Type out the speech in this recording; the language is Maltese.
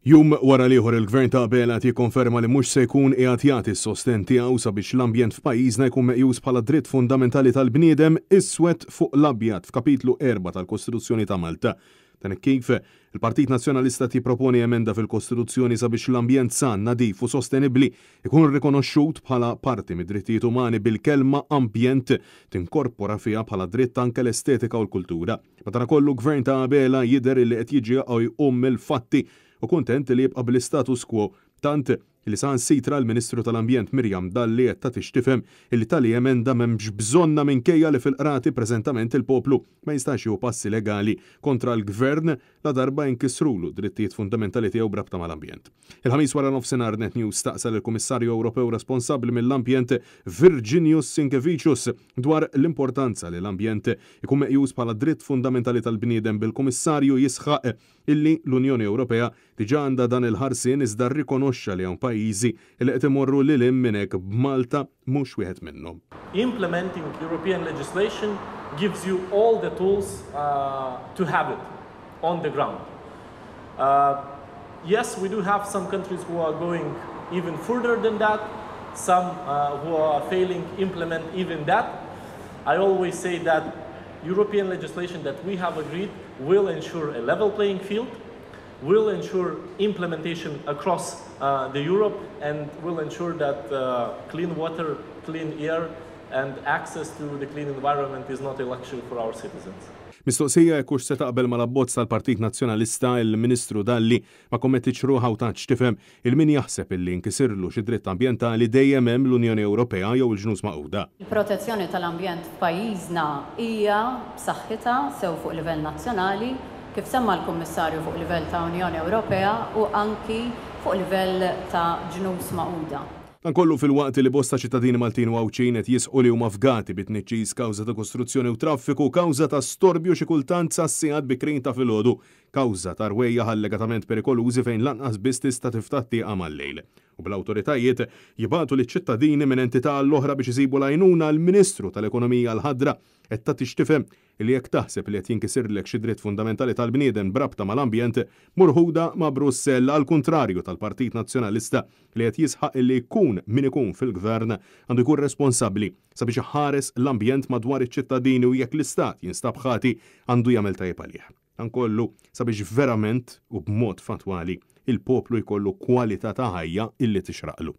Jum wara liħor il-Gvern ta' Bela jikkonferma li mhux se jkun qiegħed jagħti s-sosten tiegħu sabiex l-ambjent f'pajjiżna jkun meqjus bħala dritt fundamentali tal-bniedem iswed fuq l-abjad f'kapitlu 4 tal-Kostituzzjoni ta' Malta. Dan kif il-Partit Nazzjonalista tipproponi emenda fil-Kostituzzjoni sabiex l-ambjent san, nadif u sostenibbli ikun rikonoxxut bħala parti mid-drittijiet umani bil-kelma ambjent tinkorpora fiha bħala dritt anke l-estetika u l-kultura. Madankollu Gvern ta' Bela jidher li qed jiġi il-fatti u kuntent li jibqa' bl-status quo tant li saħansitra l-Ministru tal-Ambjent Mirjam Dalli qed tagħtix tifhem li tali emenda m'hemmx bżonna minkejja li fil-qrati preżentament il-poplu ma jistax jieħu passi legali kontra l-Gvern la darba jinkisrulu drittijiet fundamentali tiegħu brabta mal-ambjent. Il-ħamis wara nofsinhar Net News staqsel il-Kummissarju Ewropew responsabbli mill-ambjent Virginijus Sinkevicius dwar l-importanza li l-ambjent ikun meqjus bħala dritt fundamentali tal-bniedem bil-Kummissarju jisħaq illi l-Unjoni Ewropea diġà għandha dan il-ħarsien iżda rrikonoxxa li hawn pajjiżi li qed imorru lil hemm minn hekk b'Malta mhux wieħed minnhom. Implementing European legislation gives you all the tools to have it on the ground. Yes, we do have some countries who are going even further than that, some who are failing implement even that. I always say that European legislation that we have agreed will ensure a level playing field, will ensure implementation across the Europe, and will ensure that clean water, clean air, and access to the clean environment is not a luxury for our citizens. Mistoqsija jekk se taqbel mal-abbozz tal-Partit Nazzjonalista il-Ministru Dalli ma kommettiċ ruħa u taċ tifhem il-min jaħseb illi nkisirlu xi dritt ambjentali dejjem hemm l-Unjoni Ewropea jew il-ġnus Magħquda. Il-protezzjoni tal-ambjent f'pajjiżna hija b'saħħitha sew fuq livell nazzjonali, kif semma l-Kummissarju fuq livell ta' Unjoni Ewropea u anki fuq livell ta' ġnus Magħquda. Dan kollu fil-waqt li bosta ċittadini Maltin u Awċin qed jisqu li huma fgati bit-tniċċis kawża ta' kostruzzjoni u traffiku, kawża ta' storbju xi kultant sa' sigħat bikrin ta' filgħodu, kawża ta' rwejja allegatament perikolużi fejn lanqas biss tista' tiftaħ tieqa mal-lejl. U bl-awtoritajiet jibgħatu liċ-ċittadini minn entità l-oħra biex isibu l-għajnuna l-Ministru tal-Ekonomija l-ħadra qed tagħtix tifhem li jekk taħseb li qed jinkisirlek xi dritt fundamentali tal-bniedem brabta mal-ambjent murħuda ma' Brussell għal kuntrarju tal-Partit Nazzjonalista li qed jisħaq li jkun min ikun fil-gvern għandu jkun responsabbli sabiex iħares l-ambjent madwar iċ-ċittadini u jekk l-istat jinstab ħati għandu jagħmel tajjeb għalih. Dan kollu sabiex verament u b'mod fatwali il-poplu jkollu kwalità ta' ħajja illi tixraqlu.